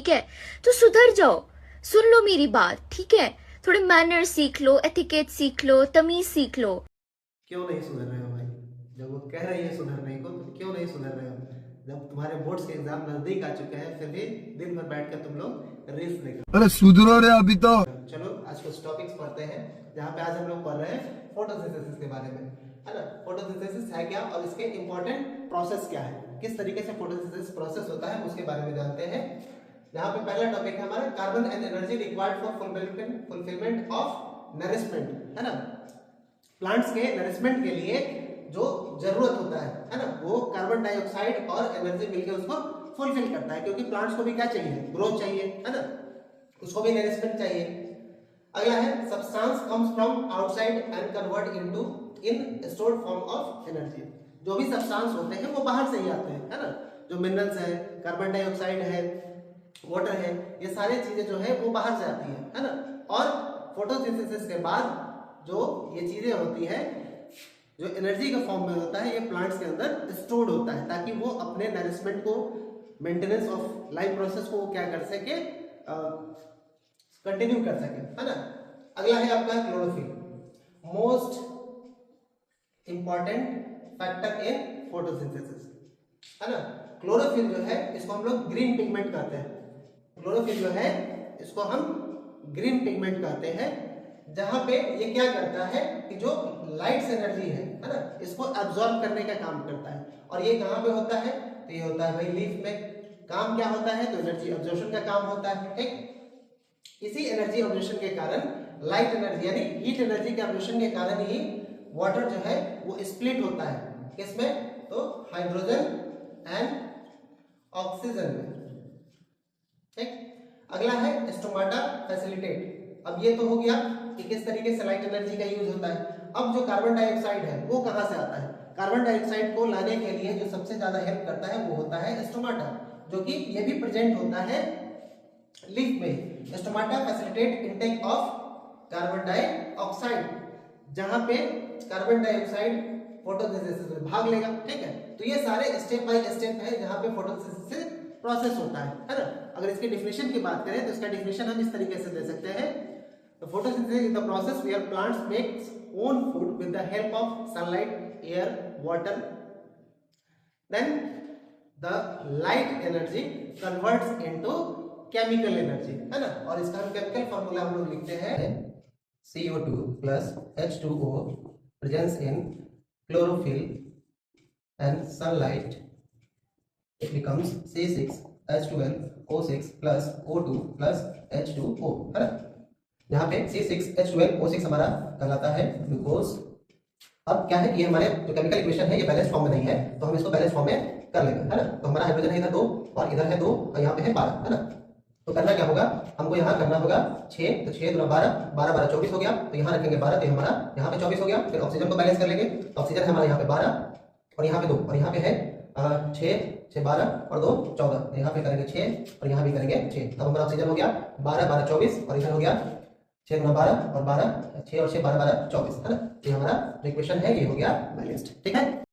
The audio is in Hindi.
ठीक है? तो सुधर जाओ, सुन लो मेरी बात, ठीक है? थोड़े मैनर सीख लो, एथिकेट सीख लो, तमीज सीख लो। क्यों नहीं सुधर रहे हो भाई? जब वो कह रही है सुधरने को तो क्यों नहीं सुधर रहे हो? जब तुम्हारे बोर्ड्स के एग्जाम नजदीक आ चुके हैं फिर भी दिन भर बैठ कर तुम लोग रील्स देख रहे अरे सुधरो रे अभी तो। हो। चलो आज कुछ टॉपिक्स पढ़ते हैं, जहाँ पे आज हम लोग पढ़ रहे हैं फोटोसिंथेसिस के बारे में, है ना? फोटोसिंथेसिस है क्या और इसके इंपॉर्टेंट प्रोसेस क्या है, किस तरीके से फोटोसिंथेसिस प्रोसेस होता है उसके बारे में जानते हैं। यहाँ पे पहला टॉपिक है हमारा carbon and energy required for fulfilment of nourishment, है ना? प्लांट्स के नरिशमेंट के लिए जो जरूरत होता है ना, वो कार्बन डाइऑक्साइड और एनर्जी मिलकर उसको फुलफिल करता है, क्योंकि प्लांट्स को भी क्या चाहिए? ग्रोथ चाहिए, है ना? उसको भी नरिशमेंट चाहिए। अगला है substance comes from outside and convert into in stored form of energy. जो भी सब्सटेंस होते हैं वो बाहर से ही आते हैं, है ना? जो मिनरल्स है, कार्बन डाइऑक्साइड है, वाटर है, ये सारी चीजें जो है वो बाहर से आती है ना? और फोटोसिंथेसिस के बाद जो ये चीजें होती हैं, जो एनर्जी का फॉर्म में होता है, ये प्लांट्स के अंदर स्टोर्ड होता है, ताकि वो अपने नरिशमेंट को, मेंटेनेंस ऑफ लाइफ प्रोसेस को क्या कर सके, कंटिन्यू कर सके, है ना? अगला है आपका chlorophyll, most important factor in photosynthesis, है ना? क्लोरोफिल जो है इसको हम लोग ग्रीन पिगमेंट कहते हैं। क्लोरोफिल जो है इसको हम ग्रीन पिगमेंट कहते हैं, जहां पे ये क्या करता है कि जो लाइट एनर्जी है ना, इसको एब्जॉर्ब करने का काम करता है। और ये कहां पे होता है? तो ये होता है भाई लीफ में। काम क्या होता है? तो एनर्जी एब्जॉर्प्शन का काम होता है, ठीक? इसी एनर्जी एब्जॉर्प्शन के कारण, लाइट एनर्जी यानी हीट एनर्जी के एब्जॉर्प्शन के कारण ही वाटर जो है वो स्प्लिट होता है, किसमें? तो हाइड्रोजन एंड ऑक्सीजन में, ठीक? अगला है स्टोमाटा फैसिलिटेट। अब ये तो हो गया कि किस तरीके से लाइट एनर्जी का यूज होता है। अब जो कार्बन डाइऑक्साइड है वो कहां से आता है? कार्बन डाइऑक्साइड को लाने के लिए जो सबसे ज्यादा हेल्प करता है वो होता है स्टोमाटा, जो कि ये भी प्रेजेंट होता है लीफ में। Stomata facilitate intake of carbon dioxide, जहां पे कार्बन डाइऑक्साइड फोटोसिंथेसिस में भाग लेगा, ठीक है? तो ये सारे स्टेप बाय स्टेप है जहां पे फोटोसिंथेसिस प्रोसेस होता है ना? अगर इसके डिफिनेशन की बात करें तो इसका डिफिनेशन हम इस तरीके से दे सकते हैं, the photosynthesis is the process where plants makes own food with the help of sunlight, air, water, then the light energy converts into chemical energy, है ना? और इसका हम केमिकल फार्मूला हम लोग लिखते हैं CO2 plus H2O presence in chlorophyll and sunlight, it becomes C6H12O6 plus O2 plus H2O, है ना? यहाँ पे C6H12O6 हमारा कहलाता है ग्लूकोज। अब क्या है कि हमारे जो केमिकल इक्वेशन है ये बैलेंस फॉर्म में नहीं है, तो हम इसको बैलेंस फॉर्म में कर लेंगे, है ना? तो हमारा हाइड्रोजन है इधर 2 और इधर है 2 और यहाँ पे है 12, है ना? तो करना क्या होगा? हमको यहाँ करना होगा 6, तो 6 × 12, 12 12 24 हो गया। तो यहाँ रखेंगे 12, तो हमारा यहाँ पे 24 हो गया। फिर ऑक्सीजन को बैलेंस कर लेंगे, तो ऑक्सीजन है हमारा यहाँ पे 12 और यहाँ पे 2 और यहाँ पे है 6 6 12 और 2 14। यहाँ पे करेंगे 6 और यहाँ भी करेंगे 6, तब हमारा ऑक्सीजन हो गया 12 12 24 और इधर हो गया 6 × 12 और 12, 6 और 6 12 12 24, है ना? ये हमारा जो इक्वेशन है ये हो गया बैलेंस्ड, ठीक है?